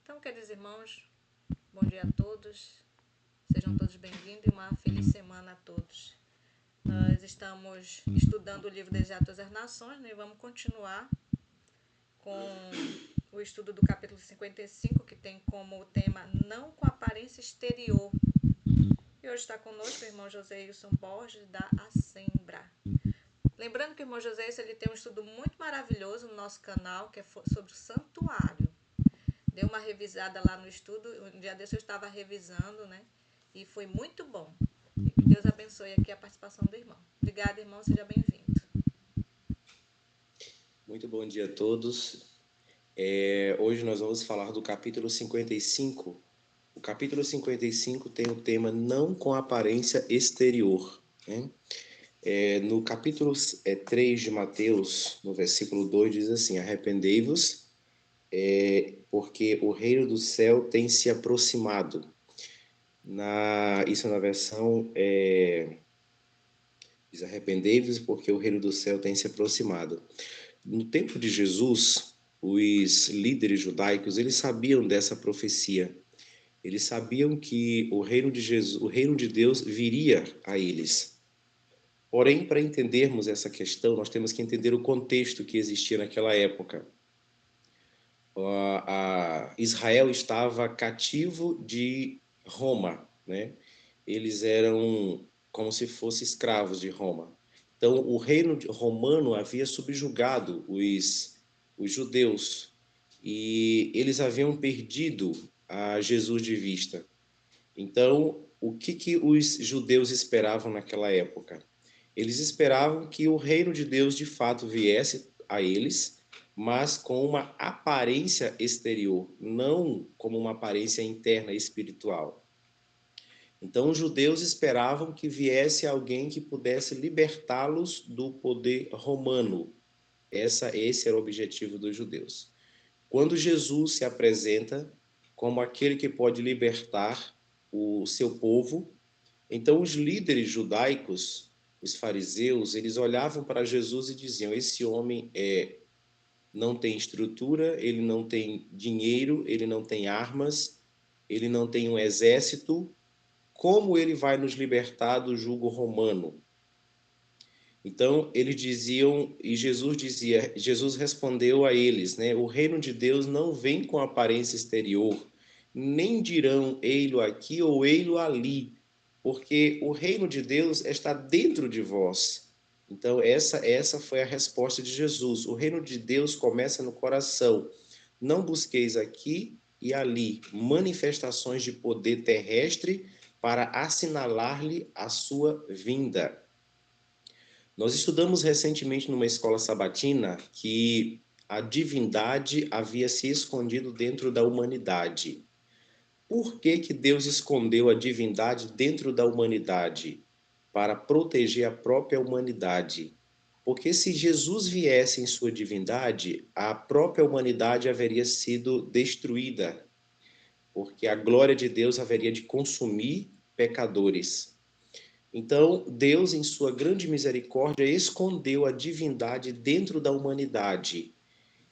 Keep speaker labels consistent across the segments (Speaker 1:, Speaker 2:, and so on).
Speaker 1: Então, queridos irmãos, bom dia a todos, sejam todos bem-vindos e uma feliz semana a todos. Nós estamos estudando o livro Desejar Todas as Nações, né? E vamos continuar com o estudo do capítulo 55, que tem como tema Não com Aparência Exterior. E hoje está conosco o irmão José Wilson Borges, da Assembra. Lembrando que o irmão José ele tem um estudo muito maravilhoso no nosso canal, que é sobre o santuário. Dei uma revisada lá no estudo, um dia desse eu estava revisando, né? E foi muito bom. E que Deus abençoe aqui a participação do irmão. Obrigada, irmão, seja bem-vindo.
Speaker 2: Muito bom dia a todos. Hoje nós vamos falar do capítulo 55. O capítulo 55 tem o tema Não com Aparência Exterior, né? No capítulo 3 de Mateus, no versículo 2, diz assim: Arrependei-vos, porque o reino do céu tem se aproximado. Isso na versão diz: Arrependei-vos, porque o reino do céu tem se aproximado. No tempo de Jesus, os líderes judaicos, eles sabiam dessa profecia. Eles sabiam que o reino de Jesus, o reino de Deus viria a eles. Porém, para entendermos essa questão, nós temos que entender o contexto que existia naquela época. Israel estava cativo de Roma, né? Eles eram como se fossem escravos de Roma. Então, o reino romano havia subjugado os judeus e eles haviam perdido a Jesus de vista. Então, o que os judeus esperavam naquela época? Eles esperavam que o reino de Deus de fato viesse a eles, mas com uma aparência exterior, não como uma aparência interna espiritual. Então, os judeus esperavam que viesse alguém que pudesse libertá-los do poder romano. Esse era o objetivo dos judeus. Quando Jesus se apresenta como aquele que pode libertar o seu povo, então os líderes judaicos, os fariseus, eles olhavam para Jesus e diziam: esse homem não tem estrutura, ele não tem dinheiro, ele não tem armas, ele não tem um exército. Como ele vai nos libertar do jugo romano? Então eles diziam, e Jesus respondeu a eles, né? O reino de Deus não vem com aparência exterior, nem dirão ei-lo aqui ou ei-lo ali, porque o reino de Deus está dentro de vós. Então essa foi a resposta de Jesus. O reino de Deus começa no coração. Não busqueis aqui e ali manifestações de poder terrestre para assinalar-lhe a sua vinda. Nós estudamos recentemente numa escola sabatina que a divindade havia se escondido dentro da humanidade. Por que que Deus escondeu a divindade dentro da humanidade? Para proteger a própria humanidade. Porque se Jesus viesse em sua divindade, a própria humanidade haveria sido destruída, porque a glória de Deus haveria de consumir pecadores. Então, Deus, em sua grande misericórdia, escondeu a divindade dentro da humanidade.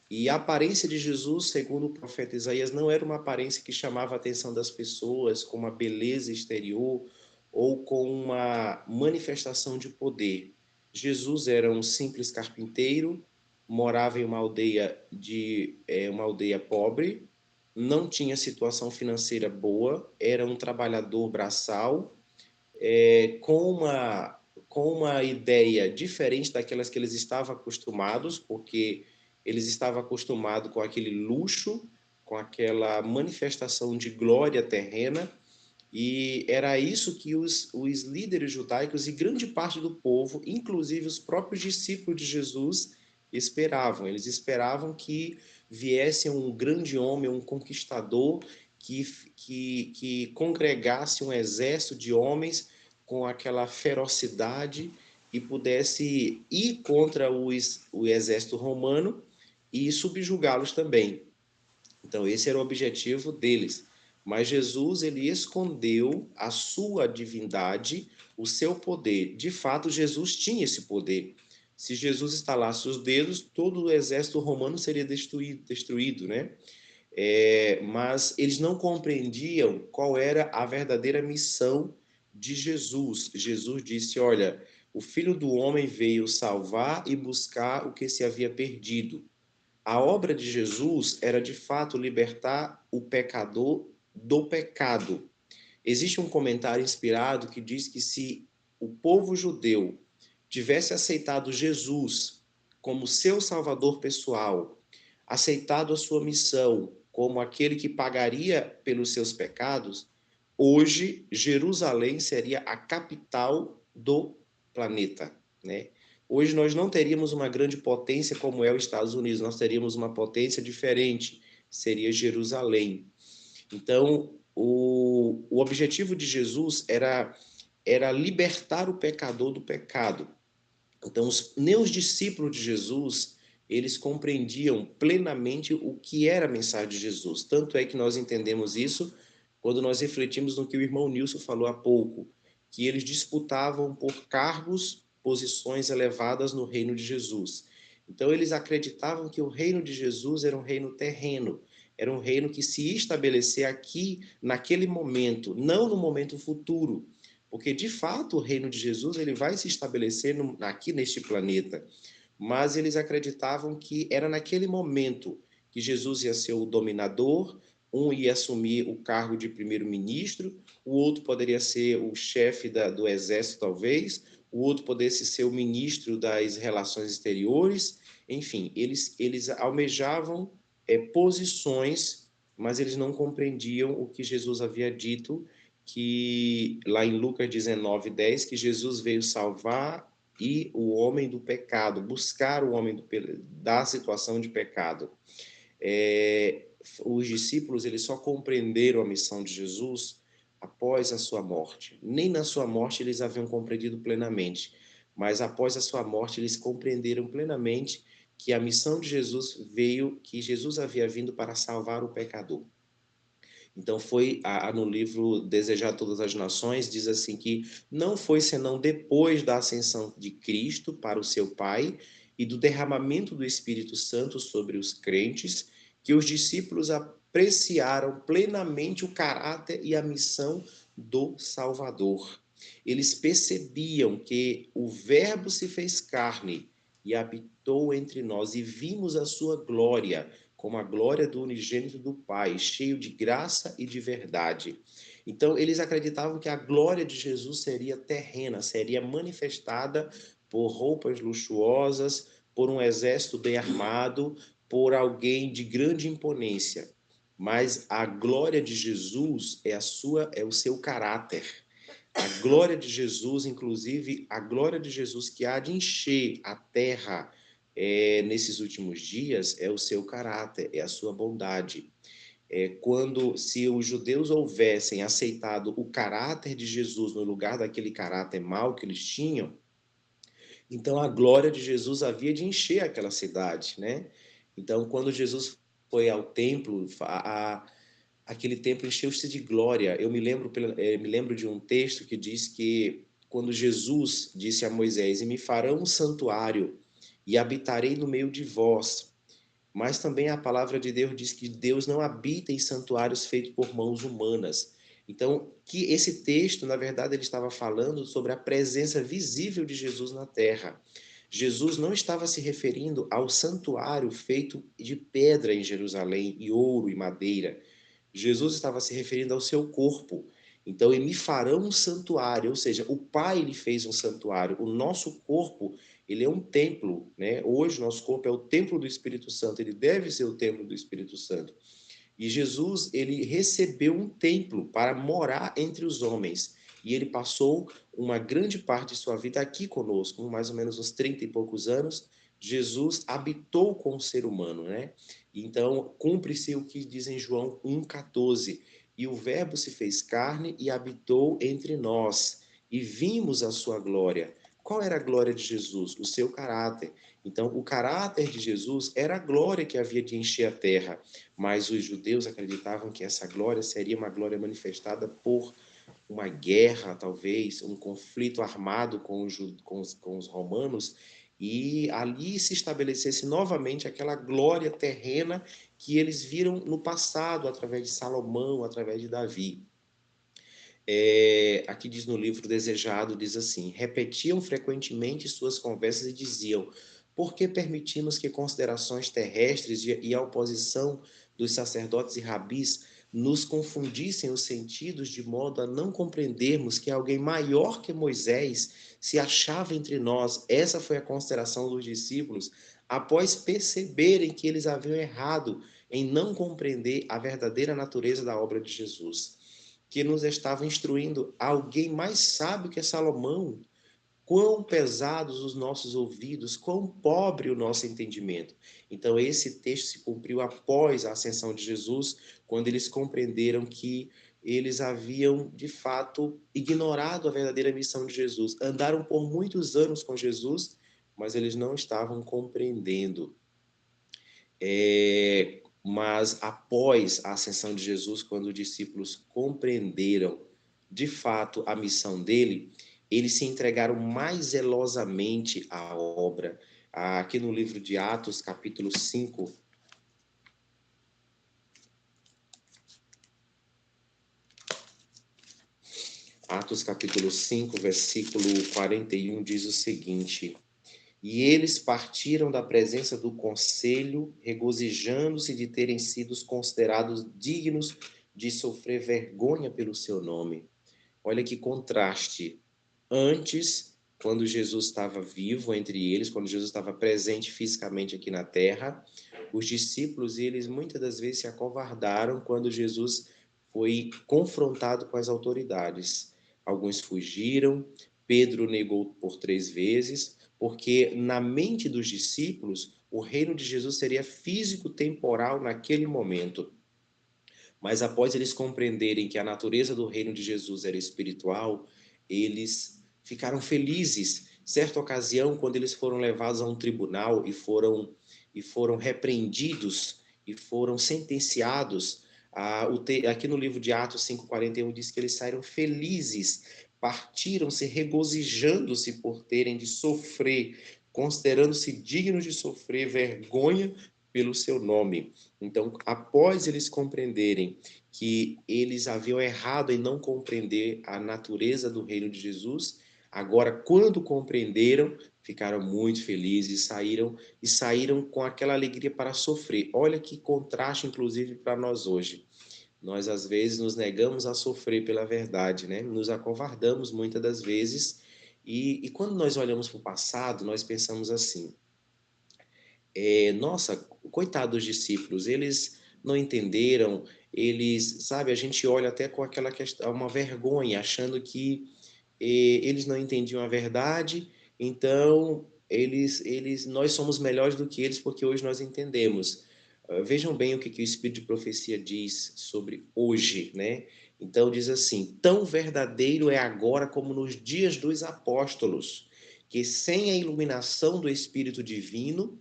Speaker 2: E a aparência de Jesus, segundo o profeta Isaías, não era uma aparência que chamava a atenção das pessoas com uma beleza exterior ou com uma manifestação de poder. Jesus era um simples carpinteiro, morava em uma aldeia pobre, não tinha situação financeira boa, era um trabalhador braçal, com uma ideia diferente daquelas que eles estavam acostumados, porque eles estavam acostumados com aquele luxo, com aquela manifestação de glória terrena, e era isso que os líderes judaicos e grande parte do povo, inclusive os próprios discípulos de Jesus, esperavam. Eles esperavam que viesse um grande homem, um conquistador, que congregasse um exército de homens com aquela ferocidade e pudesse ir contra o exército romano e subjugá-los também. Então, esse era o objetivo deles. Mas Jesus, ele escondeu a sua divindade, o seu poder. De fato, Jesus tinha esse poder. Se Jesus estalasse os dedos, todo o exército romano seria destruído, né? mas eles não compreendiam qual era a verdadeira missão de Jesus. Jesus disse: olha, o Filho do Homem veio salvar e buscar o que se havia perdido. A obra de Jesus era, de fato, libertar o pecador do pecado. Existe um comentário inspirado que diz que se o povo judeu tivesse aceitado Jesus como seu salvador pessoal, aceitado a sua missão como aquele que pagaria pelos seus pecados, hoje Jerusalém seria a capital do planeta, né? Hoje nós não teríamos uma grande potência como é os Estados Unidos, nós teríamos uma potência diferente, seria Jerusalém. Então, o objetivo de Jesus era libertar o pecador do pecado. Então, nem os discípulos de Jesus, eles compreendiam plenamente o que era a mensagem de Jesus. Tanto é que nós entendemos isso quando nós refletimos no que o irmão Nilson falou há pouco, que eles disputavam por cargos, posições elevadas no reino de Jesus. Então, eles acreditavam que o reino de Jesus era um reino terreno, era um reino que se ia estabelecer aqui, naquele momento, não no momento futuro. Porque, de fato, o reino de Jesus ele vai se estabelecer aqui neste planeta. Mas eles acreditavam que era naquele momento que Jesus ia ser o dominador, um ia assumir o cargo de primeiro-ministro, o outro poderia ser o chefe do exército, talvez, o outro pudesse ser o ministro das relações exteriores. Enfim, eles almejavam posições, mas eles não compreendiam o que Jesus havia dito, que lá em Lucas 19:10, que Jesus veio salvar e o homem do pecado, buscar o homem da situação de pecado. Os discípulos eles só compreenderam a missão de Jesus após a sua morte. Nem na sua morte eles haviam compreendido plenamente, mas após a sua morte eles compreenderam plenamente que a missão de Jesus veio, que Jesus havia vindo para salvar o pecador. Então foi no livro Desejar Todas as Nações, diz assim que não foi senão depois da ascensão de Cristo para o seu Pai e do derramamento do Espírito Santo sobre os crentes que os discípulos apreciaram plenamente o caráter e a missão do Salvador. Eles percebiam que o Verbo se fez carne e habitou entre nós e vimos a sua glória, como a glória do unigênito do Pai, cheio de graça e de verdade. Então, eles acreditavam que a glória de Jesus seria terrena, seria manifestada por roupas luxuosas, por um exército bem armado, por alguém de grande imponência. Mas a glória de Jesus é o seu caráter. A glória de Jesus, inclusive, a glória de Jesus que há de encher a terra nesses últimos dias é o seu caráter, é a sua bondade. Se os judeus houvessem aceitado o caráter de Jesus no lugar daquele caráter mau que eles tinham, então a glória de Jesus havia de encher aquela cidade, né? Então, quando Jesus foi ao templo, aquele templo encheu-se de glória. Eu me lembro de um texto que diz que quando Jesus disse a Moisés: "E me farão um santuário e habitarei no meio de vós". Mas também a palavra de Deus diz que Deus não habita em santuários feitos por mãos humanas. Então, que esse texto, na verdade, ele estava falando sobre a presença visível de Jesus na terra. Jesus não estava se referindo ao santuário feito de pedra em Jerusalém, e ouro e madeira. Jesus estava se referindo ao seu corpo. Então, e me farão um santuário, ou seja, o Pai lhe fez um santuário. O nosso corpo, ele é um templo, né? Hoje, nosso corpo é o templo do Espírito Santo, ele deve ser o templo do Espírito Santo. E Jesus, ele recebeu um templo para morar entre os homens. E ele passou uma grande parte de sua vida aqui conosco, mais ou menos uns 30 e poucos anos. Jesus habitou com o ser humano, né? Então, cumpre-se o que diz em João 1,14. E o Verbo se fez carne e habitou entre nós, e vimos a sua glória. Qual era a glória de Jesus? O seu caráter. Então, o caráter de Jesus era a glória que havia de encher a terra, mas os judeus acreditavam que essa glória seria uma glória manifestada por uma guerra, talvez, um conflito armado com os romanos, e ali se estabelecesse novamente aquela glória terrena que eles viram no passado, através de Salomão, através de Davi. Aqui diz no livro Desejado, diz assim: repetiam frequentemente suas conversas e diziam: por que permitimos que considerações terrestres e a oposição dos sacerdotes e rabis nos confundissem os sentidos de modo a não compreendermos que alguém maior que Moisés se achava entre nós? Essa foi a consideração dos discípulos após perceberem que eles haviam errado em não compreender a verdadeira natureza da obra de Jesus, que nos estava instruindo alguém mais sábio que Salomão. Quão pesados os nossos ouvidos, quão pobre o nosso entendimento. Então, esse texto se cumpriu após a ascensão de Jesus, quando eles compreenderam que eles haviam, de fato, ignorado a verdadeira missão de Jesus. Andaram por muitos anos com Jesus, mas eles não estavam compreendendo. Mas após a ascensão de Jesus, quando os discípulos compreenderam de fato a missão dele, eles se entregaram mais zelosamente à obra. Aqui no livro de Atos, capítulo 5, Atos capítulo 5, versículo 41, diz o seguinte: e eles partiram da presença do conselho, regozijando-se de terem sido considerados dignos de sofrer vergonha pelo seu nome. Olha que contraste. Antes, quando Jesus estava vivo entre eles, quando Jesus estava presente fisicamente aqui na terra, os discípulos, eles muitas das vezes se acovardaram quando Jesus foi confrontado com as autoridades. Alguns fugiram, Pedro negou por 3 vezes, porque na mente dos discípulos, o reino de Jesus seria físico-temporal naquele momento. Mas após eles compreenderem que a natureza do reino de Jesus era espiritual, eles ficaram felizes. Certa ocasião, quando eles foram levados a um tribunal e foram repreendidos e foram sentenciados, aqui no livro de Atos 5:41 diz que eles saíram felizes, partiram-se regozijando-se por terem de sofrer, considerando-se dignos de sofrer vergonha pelo seu nome. Então, após eles compreenderem que eles haviam errado em não compreender a natureza do reino de Jesus, agora, quando compreenderam, ficaram muito felizes e saíram com aquela alegria para sofrer. Olha que contraste, inclusive, para nós hoje. Nós, às vezes, nos negamos a sofrer pela verdade, né? Nos acovardamos muitas das vezes. E quando nós olhamos para o passado, nós pensamos assim: nossa, coitado dos discípulos, eles não entenderam, eles, sabe, a gente olha até com aquela questão, uma vergonha, achando que eles não entendiam a verdade, então nós somos melhores do que eles porque hoje nós entendemos. Vejam bem o que o Espírito de Profecia diz sobre hoje, né? Então diz assim: tão verdadeiro é agora como nos dias dos apóstolos, que sem a iluminação do Espírito Divino,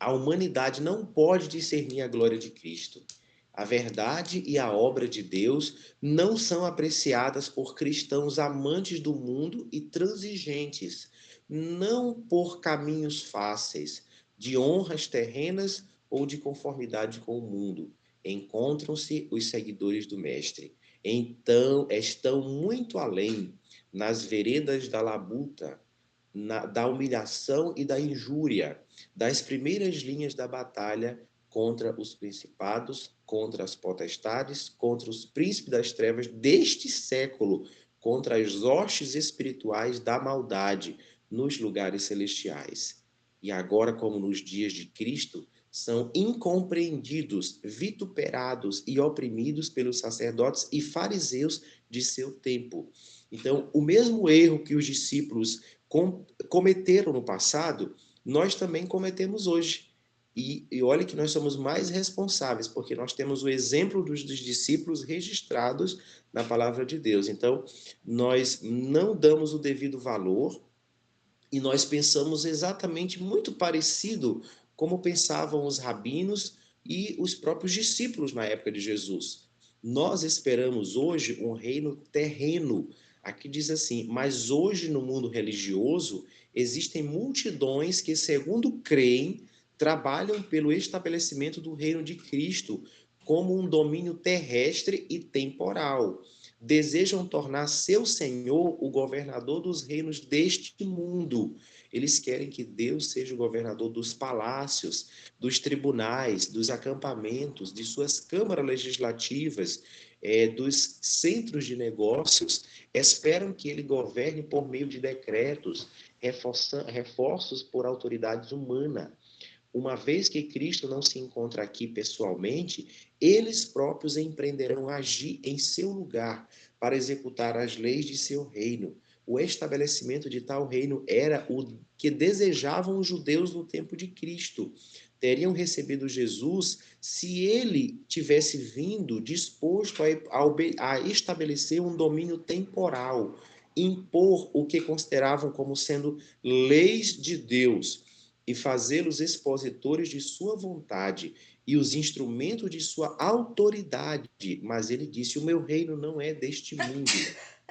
Speaker 2: a humanidade não pode discernir a glória de Cristo. A verdade e a obra de Deus não são apreciadas por cristãos amantes do mundo e transigentes, não por caminhos fáceis, de honras terrenas ou de conformidade com o mundo. Encontram-se os seguidores do Mestre. Então, estão muito além, nas veredas da labuta, da humilhação e da injúria, das primeiras linhas da batalha contra os principados, contra as potestades, contra os príncipes das trevas deste século, contra as hostes espirituais da maldade nos lugares celestiais. E agora, como nos dias de Cristo, são incompreendidos, vituperados e oprimidos pelos sacerdotes e fariseus de seu tempo. Então, o mesmo erro que os discípulos cometeram no passado, nós também cometemos hoje. E olha que nós somos mais responsáveis, porque nós temos o exemplo dos discípulos registrados na palavra de Deus. Então, nós não damos o devido valor e nós pensamos exatamente muito parecido como pensavam os rabinos e os próprios discípulos na época de Jesus. Nós esperamos hoje um reino terreno. Aqui diz assim: mas hoje no mundo religioso existem multidões que, segundo creem, trabalham pelo estabelecimento do reino de Cristo como um domínio terrestre e temporal. Desejam tornar seu Senhor o governador dos reinos deste mundo. Eles querem que Deus seja o governador dos palácios, dos tribunais, dos acampamentos, de suas câmaras legislativas, dos centros de negócios. Esperam que ele governe por meio de decretos, reforços por autoridades humanas. Uma vez que Cristo não se encontra aqui pessoalmente, eles próprios empreenderão agir em seu lugar para executar as leis de seu reino. O estabelecimento de tal reino era o que desejavam os judeus no tempo de Cristo. Teriam recebido Jesus se ele tivesse vindo disposto a estabelecer um domínio temporal, impor o que consideravam como sendo leis de Deus e fazê-los expositores de sua vontade e os instrumentos de sua autoridade. Mas ele disse: o meu reino não é deste mundo.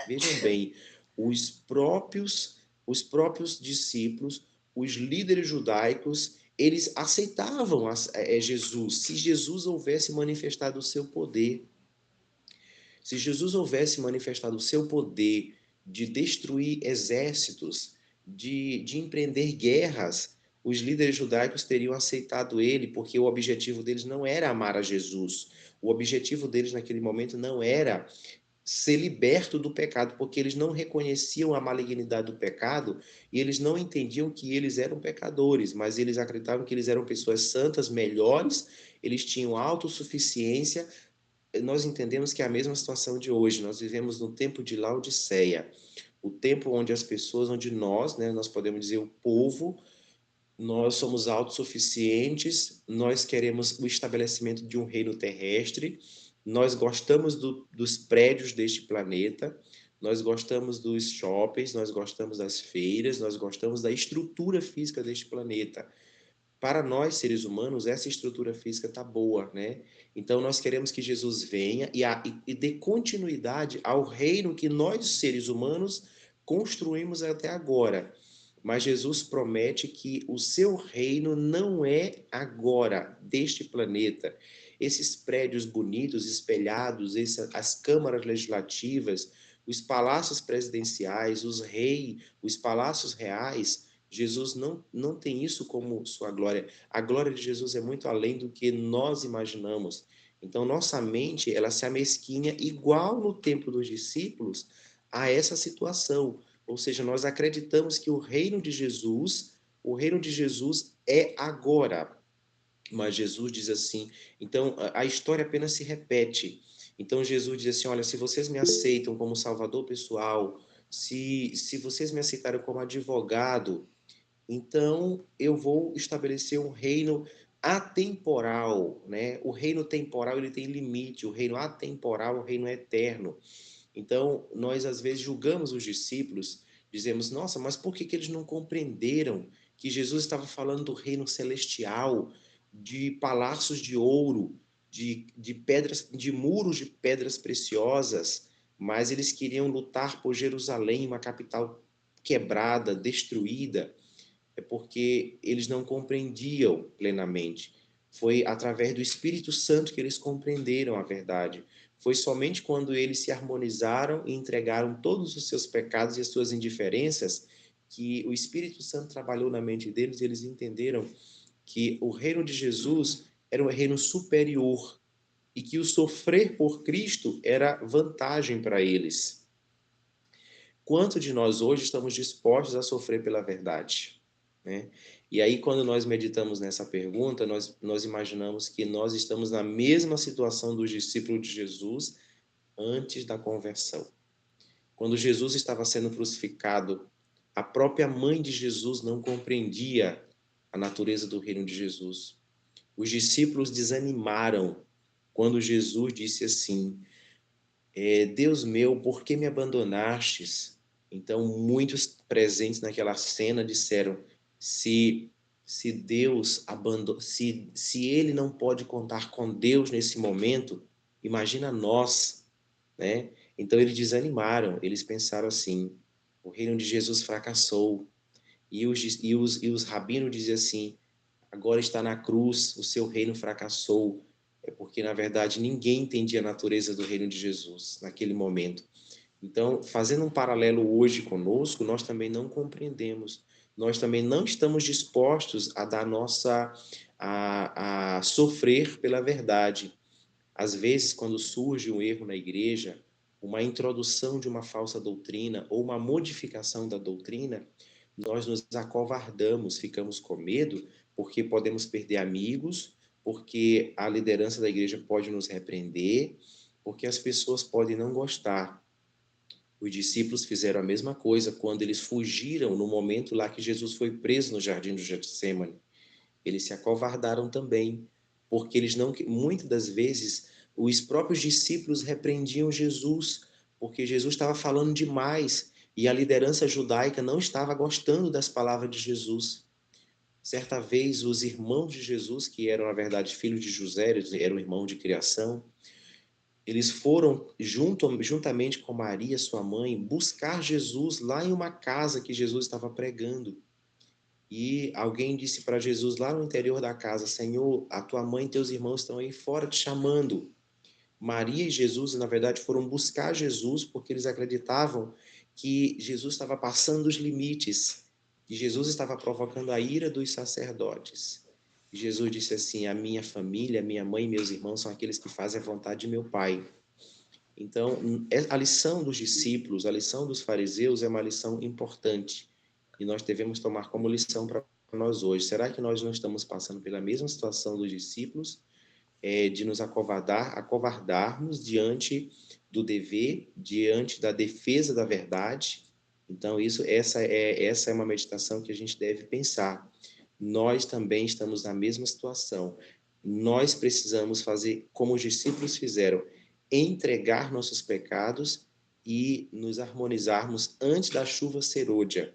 Speaker 2: Vejam bem, os próprios discípulos, os líderes judaicos, eles aceitavam Jesus, se Jesus houvesse manifestado o seu poder. Se Jesus houvesse manifestado o seu poder de destruir exércitos, de empreender guerras, os líderes judaicos teriam aceitado ele, porque o objetivo deles não era amar a Jesus. O objetivo deles naquele momento não era ser liberto do pecado, porque eles não reconheciam a malignidade do pecado e eles não entendiam que eles eram pecadores, mas eles acreditavam que eles eram pessoas santas, melhores, eles tinham autossuficiência. Nós entendemos que é a mesma situação de hoje. Nós vivemos no tempo de Laodiceia, o tempo onde as pessoas, onde nós, né, nós podemos dizer o povo, nós somos autossuficientes, nós queremos o estabelecimento de um reino terrestre, nós gostamos dos prédios deste planeta, nós gostamos dos shoppings, nós gostamos das feiras, nós gostamos da estrutura física deste planeta. Para nós, seres humanos, essa estrutura física está boa, né? Então, nós queremos que Jesus venha e dê continuidade ao reino que nós, seres humanos, construímos até agora. Mas Jesus promete que o seu reino não é agora, deste planeta. Esses prédios bonitos, espelhados, as câmaras legislativas, os palácios presidenciais, os palácios reais, Jesus não tem isso como sua glória. A glória de Jesus é muito além do que nós imaginamos. Então, nossa mente, ela se amesquinha igual no tempo dos discípulos a essa situação. Ou seja, nós acreditamos que o reino de Jesus é agora. Mas Jesus diz assim, então a história apenas se repete. Então Jesus diz assim, olha, se vocês me aceitam como salvador pessoal, se vocês me aceitaram como advogado, então eu vou estabelecer um reino atemporal, né? O reino temporal ele tem limite, o reino atemporal, o reino eterno. Então, nós às vezes julgamos os discípulos, dizemos, nossa, mas por que que eles não compreenderam que Jesus estava falando do reino celestial, de palácios de ouro, de pedras, de muros de pedras preciosas, mas eles queriam lutar por Jerusalém, uma capital quebrada, destruída, é porque eles não compreendiam plenamente. Foi através do Espírito Santo que eles compreenderam a verdade. Foi somente quando eles se harmonizaram e entregaram todos os seus pecados e as suas indiferenças que o Espírito Santo trabalhou na mente deles e eles entenderam que o reino de Jesus era um reino superior e que o sofrer por Cristo era vantagem para eles. Quanto de nós hoje estamos dispostos a sofrer pela verdade? Né? E aí, quando nós meditamos nessa pergunta, nós imaginamos que nós estamos na mesma situação dos discípulos de Jesus antes da conversão. Quando Jesus estava sendo crucificado, a própria mãe de Jesus não compreendia a natureza do reino de Jesus. Os discípulos desanimaram quando Jesus disse assim: Deus meu, por que me abandonastes? Então, muitos presentes naquela cena disseram: se se Deus abandona, se ele não pode contar com Deus nesse momento, imagina nós, né? Então eles desanimaram, eles pensaram assim: o reino de Jesus fracassou. E os rabinos diziam assim: agora está na cruz, o seu reino fracassou. É porque, na verdade, ninguém entendia a natureza do reino de Jesus naquele momento. Então, fazendo um paralelo hoje conosco, nós também não compreendemos, nós também não estamos dispostos a dar a sofrer pela verdade. Às vezes, quando surge um erro na igreja, uma introdução de uma falsa doutrina ou uma modificação da doutrina, nós nos acovardamos, ficamos com medo, porque podemos perder amigos, porque a liderança da igreja pode nos repreender, porque as pessoas podem não gostar. Os discípulos fizeram a mesma coisa quando eles fugiram no momento lá que Jesus foi preso no jardim do Getsêmani. Eles se acovardaram também, porque eles não, muitas das vezes, os próprios discípulos repreendiam Jesus, porque Jesus estava falando demais e a liderança judaica não estava gostando das palavras de Jesus. Certa vez, os irmãos de Jesus, que eram, na verdade, filhos de José, eram irmãos de criação, eles foram, juntamente com Maria, sua mãe, buscar Jesus lá em uma casa que Jesus estava pregando. E alguém disse para Jesus lá no interior da casa: Senhor, a tua mãe e teus irmãos estão aí fora te chamando. Maria e Jesus, na verdade, foram buscar Jesus porque eles acreditavam que Jesus estava passando os limites, que Jesus estava provocando a ira dos sacerdotes. E Jesus disse assim: a minha família, minha mãe e meus irmãos são aqueles que fazem a vontade de meu Pai. Então, a lição dos discípulos, a lição dos fariseus é uma lição importante e nós devemos tomar como lição para nós hoje. Será que nós não estamos passando pela mesma situação dos discípulos, de nos acovardarmos diante do dever, diante da defesa da verdade? Então, essa é uma meditação que a gente deve pensar. Nós também estamos na mesma situação. Nós precisamos fazer como os discípulos fizeram, entregar nossos pecados e nos harmonizarmos antes da chuva serôdia.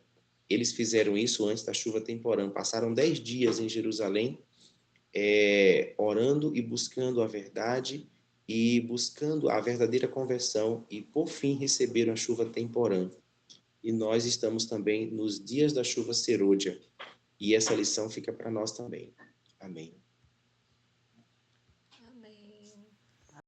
Speaker 2: Eles fizeram isso antes da chuva temporã. Passaram 10 dias em Jerusalém, orando e buscando a verdade e buscando a verdadeira conversão e, por fim, receberam a chuva temporã. E nós estamos também nos dias da chuva serôdia. E essa lição fica para nós também. Amém.